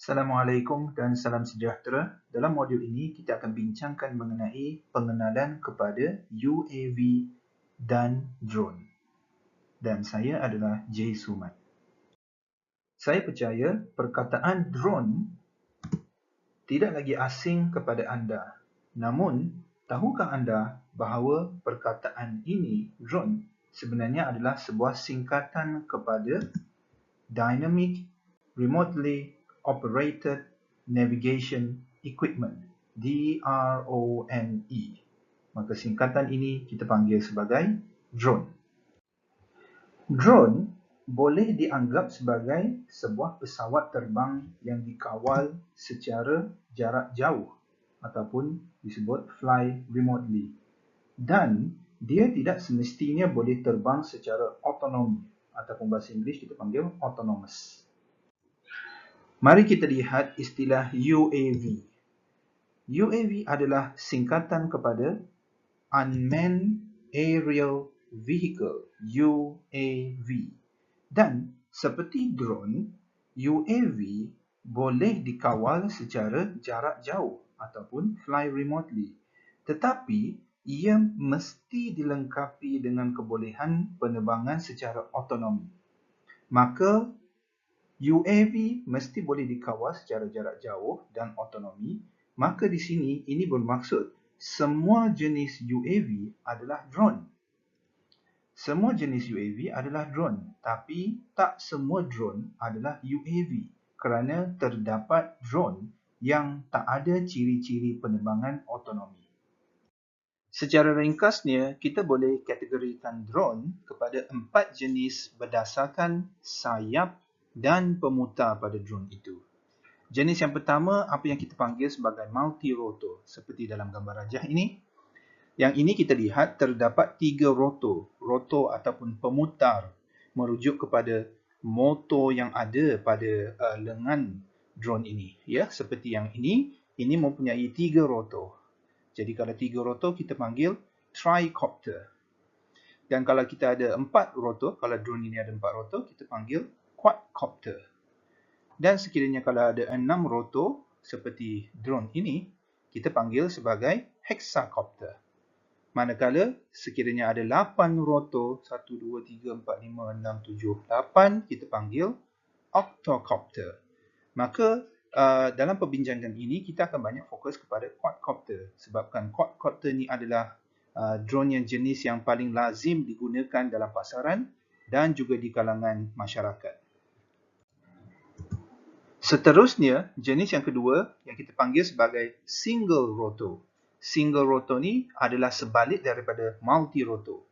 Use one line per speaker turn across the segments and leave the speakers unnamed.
Assalamualaikum dan salam sejahtera. Dalam modul ini, kita akan bincangkan mengenai pengenalan kepada UAV dan drone. Dan saya adalah J. Sumat. Saya percaya perkataan drone tidak lagi asing kepada anda. Namun, tahukah anda bahawa perkataan ini, drone, sebenarnya adalah sebuah singkatan kepada Dynamic Remotely Operated Navigation Equipment, DRONE. Maka singkatan ini kita panggil sebagai drone. Drone boleh dianggap sebagai sebuah pesawat terbang yang dikawal secara jarak jauh ataupun disebut fly remotely. Dan dia tidak semestinya boleh terbang secara autonomi ataupun bahasa Inggeris kita panggil autonomous. Mari kita lihat istilah UAV. UAV adalah singkatan kepada Unmanned Aerial Vehicle, UAV. Dan seperti drone, UAV boleh dikawal secara jarak jauh ataupun fly remotely. Tetapi ia mesti dilengkapi dengan kebolehan penerbangan secara autonomi. Maka UAV mesti boleh dikawal secara jarak jauh dan autonomi. Maka di sini ini bermaksud semua jenis UAV adalah drone. Semua jenis UAV adalah drone, tapi tak semua drone adalah UAV kerana terdapat drone yang tak ada ciri-ciri penerbangan autonomi. Secara ringkasnya, kita boleh kategorikan drone kepada 4 jenis berdasarkan sayap dan pemutar pada drone itu. Jenis yang pertama, apa yang kita panggil sebagai multi-rotor, seperti dalam gambar rajah ini. Yang ini kita lihat terdapat 3 rotor, rotor ataupun pemutar, merujuk kepada motor yang ada pada lengan drone ini. Ya, seperti yang ini mempunyai 3 rotor. Jadi kalau 3 rotor kita panggil tricopter. Dan kalau kita ada 4 rotor, kalau drone ini ada 4 rotor, kita panggil quadcopter. Dan sekiranya kalau ada 6 rotor seperti drone ini, kita panggil sebagai hexacopter. Manakala sekiranya ada 8 rotor, 1, 2, 3, 4, 5, 6, 7, 8, kita panggil octocopter. Maka dalam perbincangan ini kita akan banyak fokus kepada quadcopter. Sebabkan quadcopter ni adalah drone yang jenis yang paling lazim digunakan dalam pasaran dan juga di kalangan masyarakat. Seterusnya, jenis yang kedua yang kita panggil sebagai single rotor. Single rotor ni adalah sebalik daripada multi-rotor.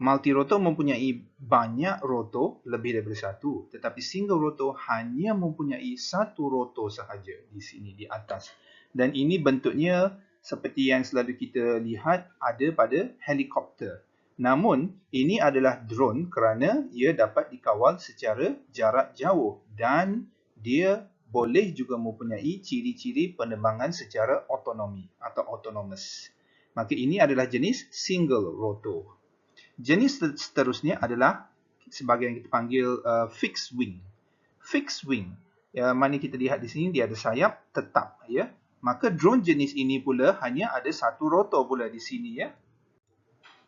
Multi-rotor mempunyai banyak rotor, lebih daripada satu. Tetapi single rotor hanya mempunyai satu rotor sahaja di sini, di atas. Dan ini bentuknya seperti yang selalu kita lihat ada pada helikopter. Namun, ini adalah drone kerana ia dapat dikawal secara jarak jauh dan dia boleh juga mempunyai ciri-ciri penerbangan secara autonomi atau autonomous. Maka ini adalah jenis single rotor. Jenis seterusnya adalah sebagai yang kita panggil fixed wing. Fixed wing, mana kita lihat di sini dia ada sayap tetap, ya. Maka drone jenis ini pula hanya ada satu rotor pula di sini, ya.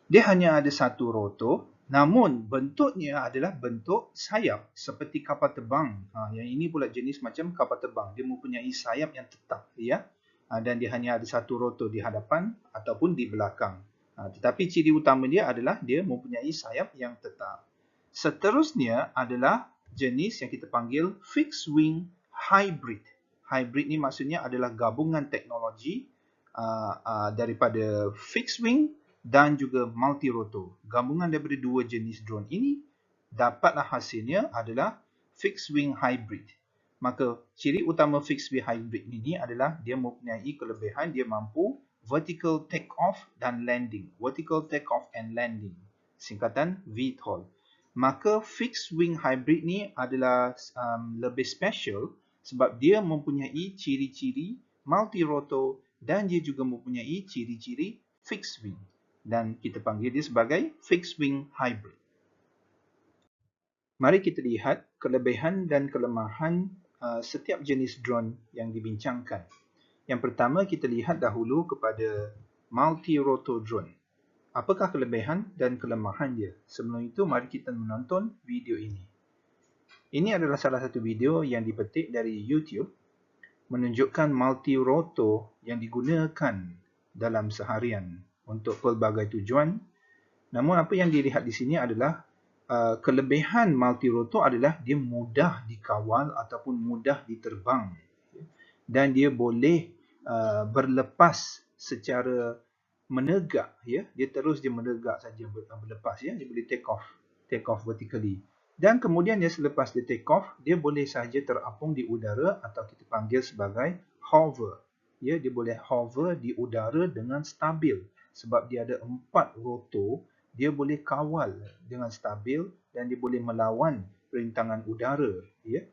Dia hanya ada satu rotor, namun bentuknya adalah bentuk sayap seperti kapal terbang. Yang ini pula jenis macam kapal terbang. Dia mempunyai sayap yang tetap, ya. Dan dia hanya ada satu rotor di hadapan ataupun di belakang. Tetapi ciri utama dia adalah dia mempunyai sayap yang tetap. Seterusnya adalah jenis yang kita panggil fixed wing hybrid. Hybrid ni maksudnya adalah gabungan teknologi daripada fixed wing dan juga multi-rotor. Gabungan daripada dua jenis drone ini dapatlah hasilnya adalah fixed wing hybrid. Maka ciri utama fixed wing hybrid ini adalah dia mempunyai kelebihan, dia mampu vertical take off dan landing. Vertical take off and landing. Singkatan VTOL. Maka fixed wing hybrid ni adalah lebih special sebab dia mempunyai ciri-ciri multi-rotor dan dia juga mempunyai ciri-ciri fixed wing. Dan kita panggil dia sebagai fixed wing hybrid. Mari kita lihat kelebihan dan kelemahan setiap jenis drone yang dibincangkan. Yang pertama, kita lihat dahulu kepada multi-rotor drone. Apakah kelebihan dan kelemahan dia? Sebelum itu, mari kita menonton video ini. Ini adalah salah satu video yang dipetik dari YouTube menunjukkan multi-rotor yang digunakan dalam seharian untuk pelbagai tujuan. Namun apa yang dilihat di sini adalah kelebihan multi-rotor adalah dia mudah dikawal ataupun mudah diterbang dan dia boleh berlepas secara menegak, ya. Dia menegak saja berlepas, ya. Dia boleh take off vertically. Dan kemudian dia selepas dia take off, dia boleh sahaja terapung di udara atau kita panggil sebagai hover. Ya, dia boleh hover di udara dengan stabil sebab dia ada 4 rotor, dia boleh kawal dengan stabil dan dia boleh melawan rintangan udara, ya.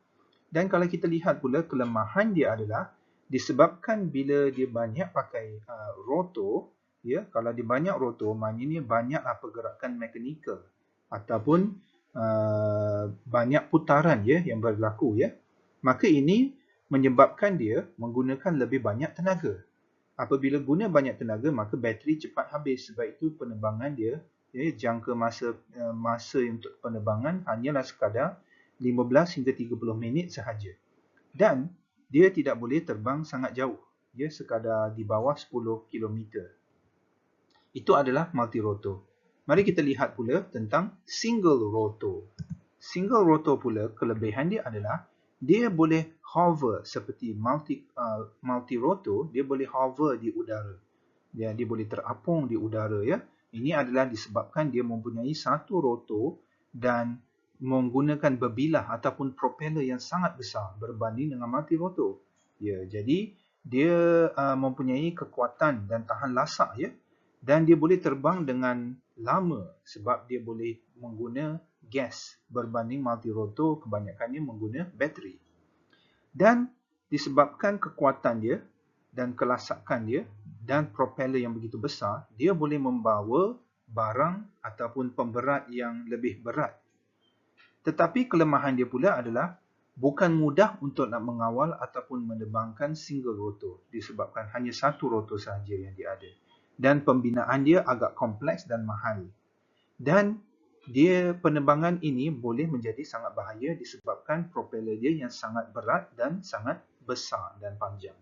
Dan kalau kita lihat pula kelemahan dia adalah disebabkan bila dia banyak pakai rotor, ya, kalau dia banyak rotor, maknanya banyaklah pergerakan mekanikal ataupun banyak putaran, ya, yang berlaku, ya. Maka ini menyebabkan dia menggunakan lebih banyak tenaga. Apabila guna banyak tenaga, maka bateri cepat habis. Sebab itu penerbangan dia, ya, jangka masa untuk penerbangan hanyalah sekadar 15 hingga 30 minit sahaja. Dan dia tidak boleh terbang sangat jauh, ya, sekadar di bawah 10 km. Itu adalah multi-rotor. Mari kita lihat pula tentang single rotor. Single rotor pula kelebihan dia adalah dia boleh hover seperti multi-rotor, dia boleh hover di udara. Dia boleh terapung di udara, ya. Ini adalah disebabkan dia mempunyai satu rotor dan menggunakan berbilah ataupun propeller yang sangat besar berbanding dengan multi-rotor. Ya, jadi dia mempunyai kekuatan dan tahan lasak, ya. Dan dia boleh terbang dengan lama sebab dia boleh mengguna gas berbanding multi-rotor kebanyakannya mengguna bateri. Dan disebabkan kekuatan dia dan kelasakan dia dan propeller yang begitu besar, dia boleh membawa barang ataupun pemberat yang lebih berat. Tetapi kelemahan dia pula adalah bukan mudah untuk nak mengawal ataupun menerbangkan single rotor disebabkan hanya satu rotor sahaja yang dia ada. Dan pembinaan dia agak kompleks dan mahal. Dan penerbangan ini boleh menjadi sangat bahaya disebabkan propeller dia yang sangat berat dan sangat besar dan panjang.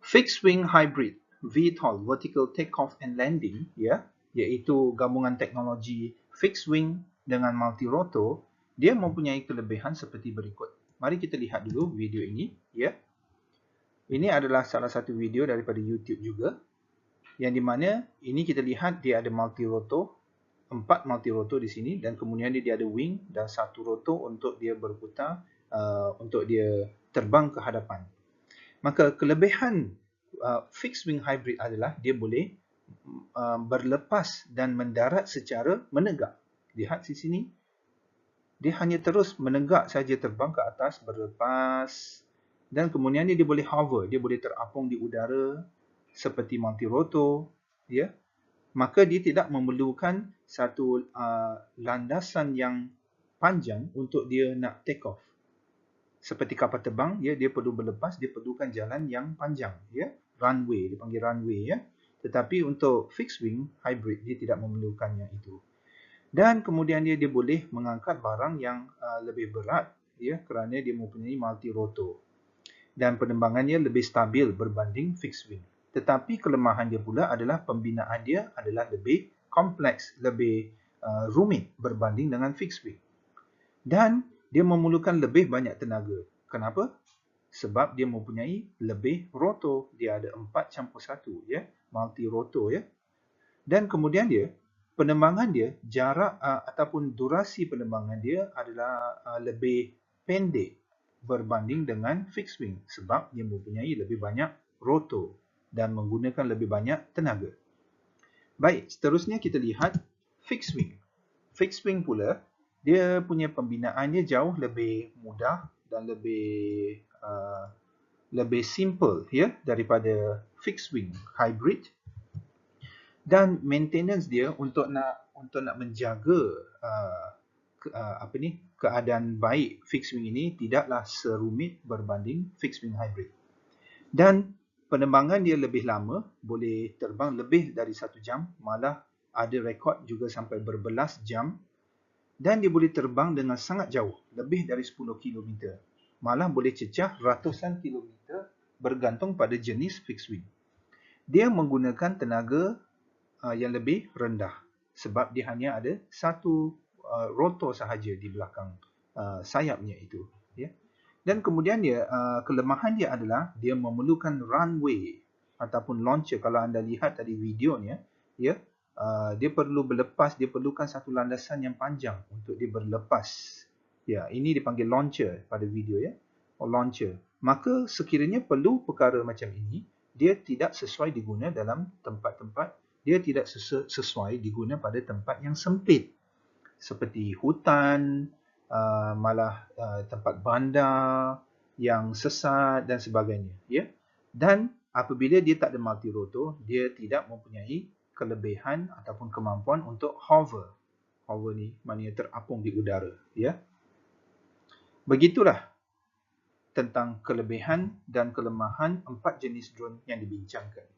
Fixed wing hybrid VTOL, vertical takeoff and landing, ya, iaitu gabungan teknologi fixed wing dengan multirotor, dia mempunyai kelebihan seperti berikut. Mari kita lihat dulu video ini, ya. Ini adalah salah satu video daripada YouTube juga, yang di mana ini kita lihat dia ada multirotor, 4 multirotor di sini, dan kemudian dia ada wing dan 1 rotor untuk dia berputar, untuk dia terbang ke hadapan. Maka kelebihan fixed wing hybrid adalah dia boleh berlepas dan mendarat secara menegak. Lihat di sini, dia hanya terus menegak saja, terbang ke atas, berlepas, dan kemudian dia boleh hover, dia boleh terapung di udara seperti multirotor, ya. Maka dia tidak memerlukan satu landasan yang panjang untuk dia nak take off. Seperti kapal terbang, ya, dia perlu berlepas, dia perlukan jalan yang panjang, ya. Runway, dipanggil runway, ya. Tetapi untuk fixed wing hybrid, dia tidak memerlukannya itu. Dan kemudian dia boleh mengangkat barang yang lebih berat, ya, kerana dia mempunyai multirotor. Dan penerbangannya lebih stabil berbanding fixed wing. Tetapi kelemahan dia pula adalah pembinaan dia adalah lebih kompleks, lebih rumit berbanding dengan fixed wing. Dan dia memerlukan lebih banyak tenaga. Kenapa? Sebab dia mempunyai lebih rotor. Dia ada 4+1, ya, multi-rotor, ya. Dan kemudian dia, penerbangan dia, jarak ataupun durasi penerbangan dia adalah lebih pendek berbanding dengan fixed wing sebab dia mempunyai lebih banyak rotor dan menggunakan lebih banyak tenaga. Baik, seterusnya kita lihat fixed wing. Fixed wing pula, dia punya pembinaannya jauh lebih mudah dan lebih simple, ya, daripada fixed wing hybrid. Dan maintenance dia untuk nak menjaga keadaan baik fixed wing ini tidaklah serumit berbanding fixed wing hybrid. Dan penerbangan dia lebih lama, boleh terbang lebih dari 1 jam, malah ada rekod juga sampai berbelas jam. Dan dia boleh terbang dengan sangat jauh, lebih dari 10 km. Malah boleh cecah ratusan kilometer bergantung pada jenis fixed wing. Dia menggunakan tenaga yang lebih rendah sebab dia hanya ada satu rotor sahaja di belakang sayapnya itu, ya. Dan kemudian dia kelemahan dia adalah dia memerlukan runway ataupun launcher. Kalau anda lihat tadi videonya, ya, dia perlu berlepas, dia perlukan satu landasan yang panjang untuk dia berlepas. Ya, ini dipanggil launcher pada video, ya. Launcher. Maka sekiranya perlu perkara macam ini, dia tidak sesuai diguna dalam tempat-tempat, dia tidak sesuai diguna pada tempat yang sempit seperti hutan, malah tempat bandar yang sesat dan sebagainya, ya. Dan apabila dia tak ada multirotor, dia tidak mempunyai kelebihan ataupun kemampuan untuk hover. Hover ni maknanya terapung di udara, ya. Begitulah tentang kelebihan dan kelemahan 4 jenis drone yang dibincangkan.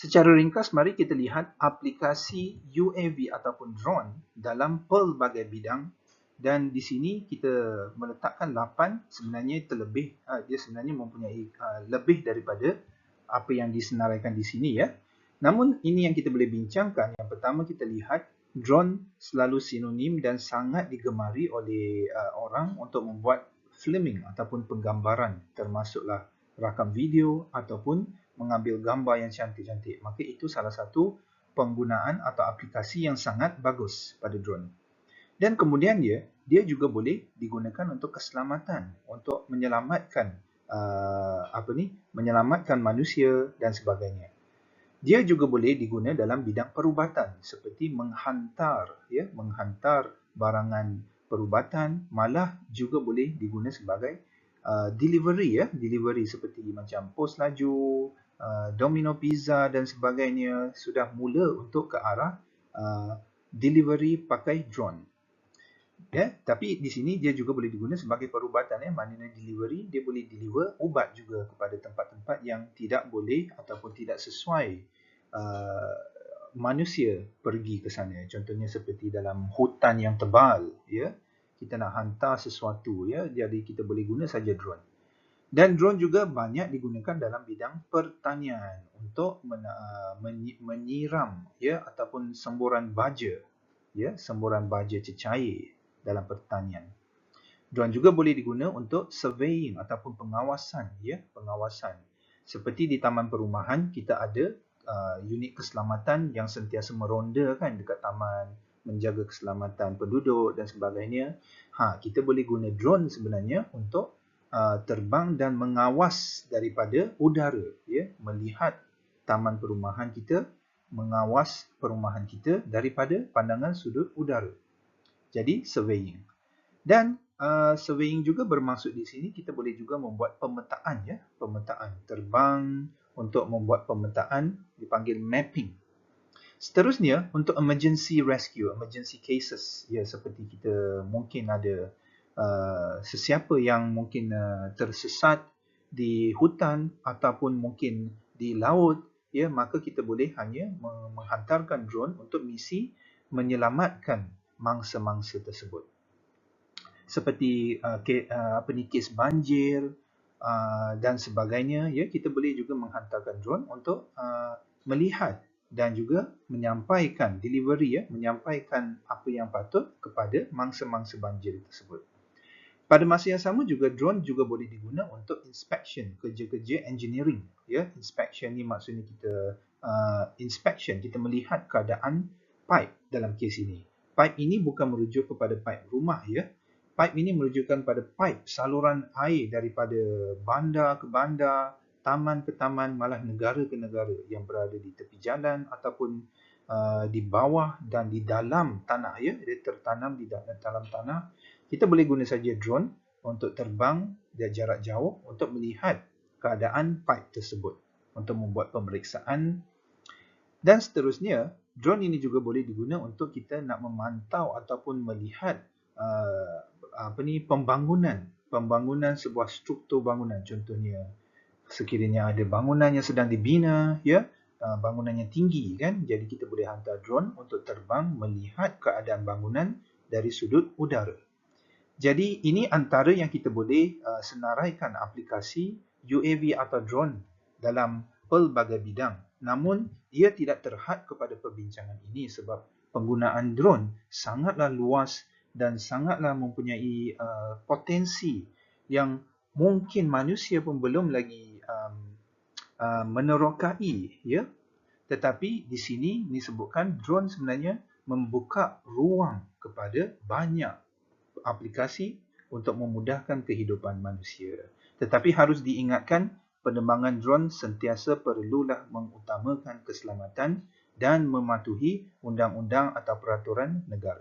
Secara ringkas, mari kita lihat aplikasi UAV ataupun drone dalam pelbagai bidang, dan di sini kita meletakkan 8. Sebenarnya terlebih, dia sebenarnya mempunyai lebih daripada apa yang disenaraikan di sini ya. Namun ini yang kita boleh bincangkan. Yang pertama, kita lihat drone selalu sinonim dan sangat digemari oleh orang untuk membuat filming ataupun penggambaran, termasuklah rakam video ataupun mengambil gambar yang cantik-cantik. Maka itu salah satu penggunaan atau aplikasi yang sangat bagus pada drone. Dan kemudian dia juga boleh digunakan untuk keselamatan, untuk menyelamatkan menyelamatkan manusia dan sebagainya. Dia juga boleh digunakan dalam bidang perubatan seperti menghantar barangan perubatan, malah juga boleh digunakan sebagai delivery seperti macam pos laju, Domino Pizza dan sebagainya sudah mula untuk ke arah delivery pakai drone. Tapi di sini dia juga boleh digunakan sebagai perubatan. Maknanya delivery, dia boleh deliver ubat juga kepada tempat-tempat yang tidak boleh ataupun tidak sesuai manusia pergi ke sana. Contohnya seperti dalam hutan yang tebal, kita nak hantar sesuatu, jadi kita boleh guna saja drone. Dan drone juga banyak digunakan dalam bidang pertanian untuk menyiram ataupun semburan baja, semburan baja cecair dalam pertanian. Drone juga boleh digunakan untuk surveying ataupun pengawasan, pengawasan. Seperti di taman perumahan, kita ada unit keselamatan yang sentiasa meronda kan dekat taman, menjaga keselamatan penduduk dan sebagainya. Kita boleh guna drone sebenarnya untuk terbang dan mengawas daripada udara, melihat taman perumahan kita, mengawas perumahan kita daripada pandangan sudut udara. Jadi surveying. Dan surveying juga bermaksud di sini kita boleh juga membuat pemetaan, pemetaan terbang untuk membuat pemetaan, dipanggil mapping. Seterusnya untuk emergency rescue, emergency cases, seperti kita mungkin ada sesiapa yang mungkin tersesat di hutan ataupun mungkin di laut, maka kita boleh hanya menghantarkan drone untuk misi menyelamatkan mangsa-mangsa tersebut. Seperti kes banjir dan sebagainya, kita boleh juga menghantarkan drone untuk melihat dan juga menyampaikan delivery, menyampaikan apa yang patut kepada mangsa-mangsa banjir tersebut. Pada masa yang sama juga drone juga boleh digunakan untuk inspection, kerja-kerja engineering. Inspection ni maksudnya kita inspection, kita melihat keadaan pipe dalam kes ini. Pipe ini bukan merujuk kepada pipe rumah, Pipe ini menunjukkan pada pipe saluran air daripada bandar ke bandar, taman ke taman, malah negara ke negara yang berada di tepi jalan ataupun di bawah dan di dalam tanah, dia tertanam di dalam tanah. Kita boleh guna saja drone untuk terbang dari jarak jauh untuk melihat keadaan pipe tersebut, untuk membuat pemeriksaan. Dan seterusnya, drone ini juga boleh digunakan untuk kita nak memantau ataupun melihat pembangunan sebuah struktur bangunan. Contohnya sekiranya ada bangunan yang sedang dibina, bangunan yang tinggi kan, jadi kita boleh hantar drone untuk terbang melihat keadaan bangunan dari sudut udara. Jadi ini antara yang kita boleh senaraikan aplikasi UAV atau drone dalam pelbagai bidang. Namun ia tidak terhad kepada perbincangan ini sebab penggunaan drone sangatlah luas dan sangatlah mempunyai potensi yang mungkin manusia pun belum lagi menerokai, Tetapi di sini disebutkan drone sebenarnya membuka ruang kepada banyak aplikasi untuk memudahkan kehidupan manusia. Tetapi harus diingatkan, penerbangan drone sentiasa perlulah mengutamakan keselamatan dan mematuhi undang-undang atau peraturan negara.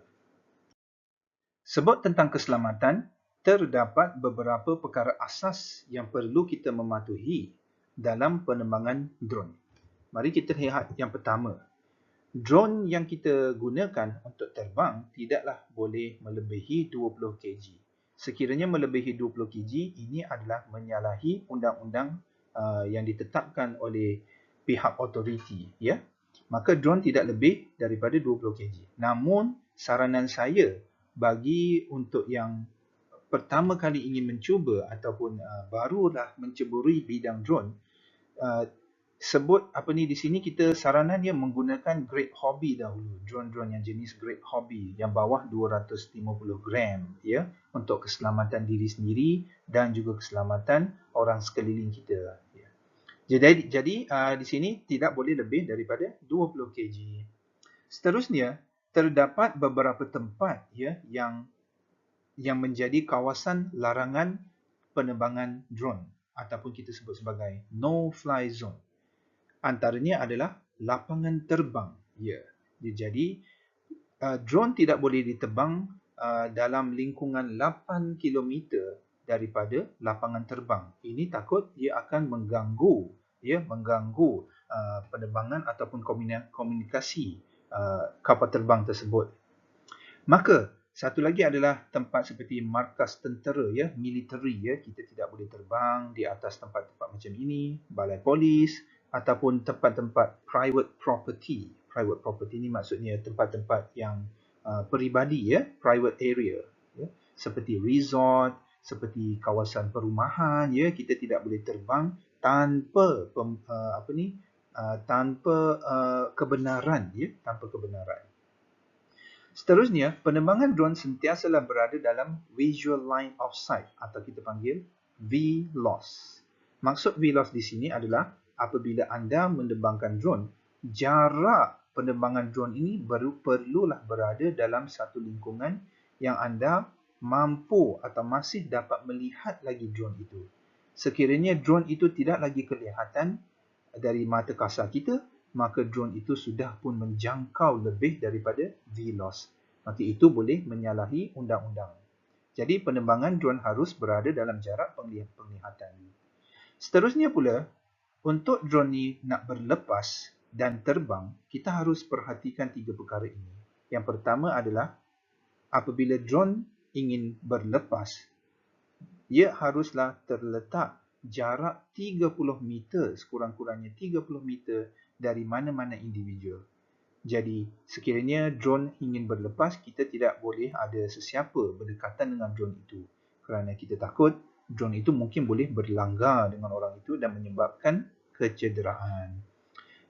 Sebut tentang keselamatan, terdapat beberapa perkara asas yang perlu kita mematuhi dalam penerbangan drone. Mari kita lihat yang pertama. Drone yang kita gunakan untuk terbang tidaklah boleh melebihi 20 kg. Sekiranya melebihi 20 kg, ini adalah menyalahi undang-undang yang ditetapkan oleh pihak autoriti, ya. Maka drone tidak lebih daripada 20 kg. Namun saranan saya bagi untuk yang pertama kali ingin mencuba ataupun barulah menceburi bidang drone, sebut apa ni di sini kita saranan dia menggunakan grade hobby dahulu, drone-drone yang jenis grade hobby yang bawah 250 gram, ya, untuk keselamatan diri sendiri dan juga keselamatan orang sekeliling kita, ya. Jadi di sini tidak boleh lebih daripada 20 kg. Seterusnya, terdapat beberapa tempat, ya, yang menjadi kawasan larangan penerbangan drone ataupun kita sebut sebagai no-fly zone. Antaranya adalah lapangan terbang. Ya. Jadi drone tidak boleh ditebang dalam lingkungan 8 km daripada lapangan terbang. Ini takut ia akan mengganggu penerbangan ataupun komunikasi kapal terbang tersebut. Maka satu lagi adalah tempat seperti markas tentera, ya, military, ya, kita tidak boleh terbang di atas tempat-tempat macam ini, balai polis ataupun tempat-tempat private property. Private property ni maksudnya tempat-tempat yang peribadi, ya, private area, ya, seperti resort, seperti kawasan perumahan, ya, kita tidak boleh terbang tanpa kebenaran, ya, tanpa kebenaran. Seterusnya, penerbangan drone sentiasalah berada dalam visual line of sight atau kita panggil VLOS. Maksud VLOS di sini adalah apabila anda menerbangkan drone, jarak penerbangan drone ini perlulah berada dalam satu lingkungan yang anda mampu atau masih dapat melihat lagi drone itu. Sekiranya drone itu tidak lagi kelihatan dari mata kasar kita, maka drone itu sudah pun menjangkau lebih daripada VLOS. Maka itu boleh menyalahi undang-undang. Jadi penerbangan drone harus berada dalam jarak penglihatan. Seterusnya pula, untuk drone ni nak berlepas dan terbang, kita harus perhatikan 3 perkara ini. Yang pertama adalah apabila drone ingin berlepas, ia haruslah terletak jarak 30 meter, sekurang-kurangnya 30 meter dari mana-mana individu. Jadi, sekiranya drone ingin berlepas, kita tidak boleh ada sesiapa berdekatan dengan drone itu. Kerana kita takut drone itu mungkin boleh berlanggar dengan orang itu dan menyebabkan kecederaan.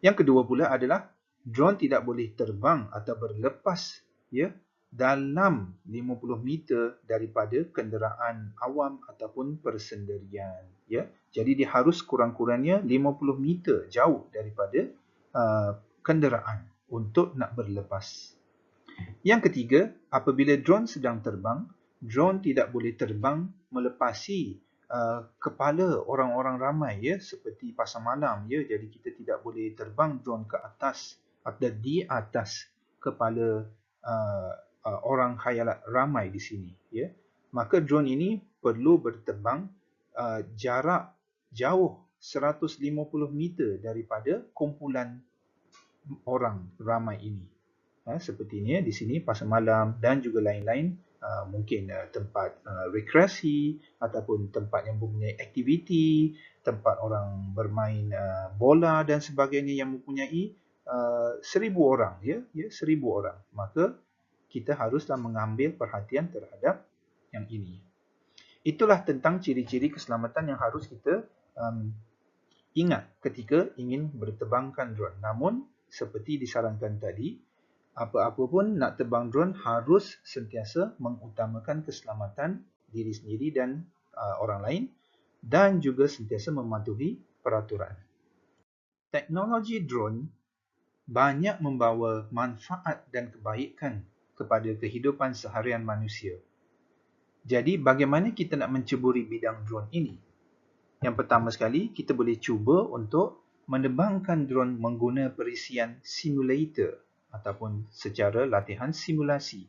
Yang kedua pula adalah drone tidak boleh terbang atau berlepas, ya, dalam 50 meter daripada kenderaan awam ataupun persendirian, ya. Jadi dia harus kurang-kurangnya 50 meter jauh daripada kenderaan untuk nak berlepas. Yang ketiga, apabila drone sedang terbang, drone tidak boleh terbang melepasi kepala orang-orang ramai, ya, seperti pasar malam, ya. Jadi kita tidak boleh terbang drone ke atas atau di atas kepala orang khayalat ramai di sini, ya. Maka drone ini perlu berterbang jarak jauh 150 meter daripada kumpulan orang ramai ini. Sepertinya di sini pasar malam dan juga lain-lain, mungkin tempat rekreasi ataupun tempat yang mempunyai aktiviti, tempat orang bermain bola dan sebagainya yang mempunyai 1000 orang, ya, 1000 orang. Maka kita haruslah mengambil perhatian terhadap yang ini. Itulah tentang ciri-ciri keselamatan yang harus kita ingat ketika ingin berterbangkan drone. Namun, seperti disarankan tadi, apa-apa pun nak terbang drone harus sentiasa mengutamakan keselamatan diri sendiri dan orang lain dan juga sentiasa mematuhi peraturan. Teknologi drone banyak membawa manfaat dan kebaikan kepada kehidupan seharian manusia. Jadi, bagaimana kita nak menceburi bidang drone ini? Yang pertama sekali, kita boleh cuba untuk menerbangkan drone menggunakan perisian simulator ataupun secara latihan simulasi.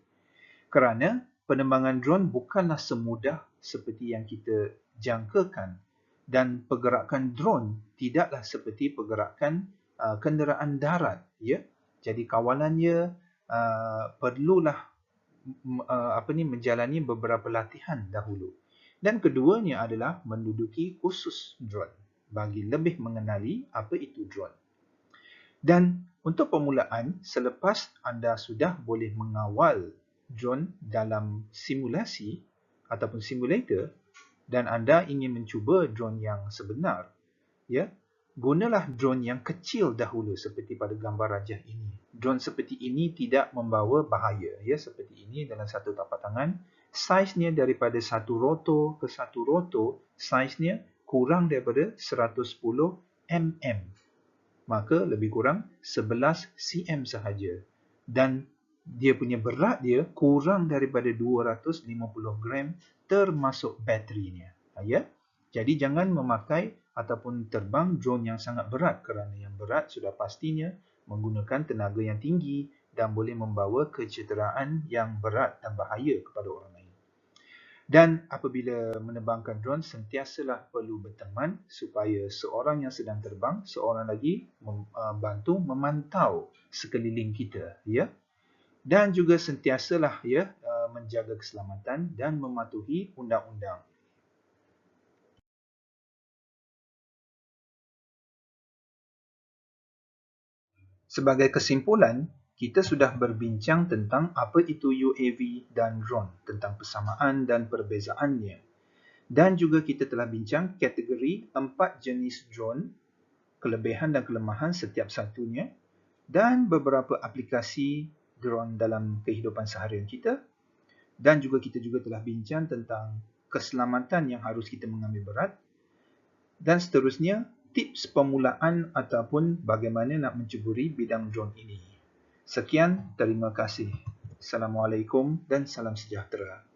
Kerana penerbangan drone bukanlah semudah seperti yang kita jangkakan dan pergerakan drone tidaklah seperti pergerakan kenderaan darat, ya. Jadi kawalannya perlulah menjalani beberapa latihan dahulu. Dan keduanya adalah menduduki kursus drone bagi lebih mengenali apa itu drone. Dan untuk permulaan, selepas anda sudah boleh mengawal drone dalam simulasi ataupun simulator dan anda ingin mencuba drone yang sebenar, ya, gunalah drone yang kecil dahulu seperti pada gambar rajah ini. Drone seperti ini tidak membawa bahaya, ya, seperti ini dalam satu tapak tangan. Saiznya daripada satu rotor ke satu rotor, saiznya kurang daripada 110 mm. Maka lebih kurang 11 cm sahaja. Dan dia punya berat dia kurang daripada 250 gram termasuk baterinya. Ya? Jadi jangan memakai ataupun terbang drone yang sangat berat kerana yang berat sudah pastinya menggunakan tenaga yang tinggi dan boleh membawa kecederaan yang berat dan bahaya kepada orang lain. Dan apabila menerbangkan drone, sentiasalah perlu berteman supaya seorang yang sedang terbang, seorang lagi membantu memantau sekeliling kita, ya. Dan juga sentiasalah, ya, menjaga keselamatan dan mematuhi undang-undang. Sebagai kesimpulan, kita sudah berbincang tentang apa itu UAV dan drone, tentang persamaan dan perbezaannya. Dan juga kita telah bincang kategori 4 jenis drone, kelebihan dan kelemahan setiap satunya, dan beberapa aplikasi drone dalam kehidupan seharian kita. Dan juga kita juga telah bincang tentang keselamatan yang harus kita mengambil berat. Dan seterusnya, tips permulaan ataupun bagaimana nak mencuburi bidang drone ini. Sekian, terima kasih. Assalamualaikum dan salam sejahtera.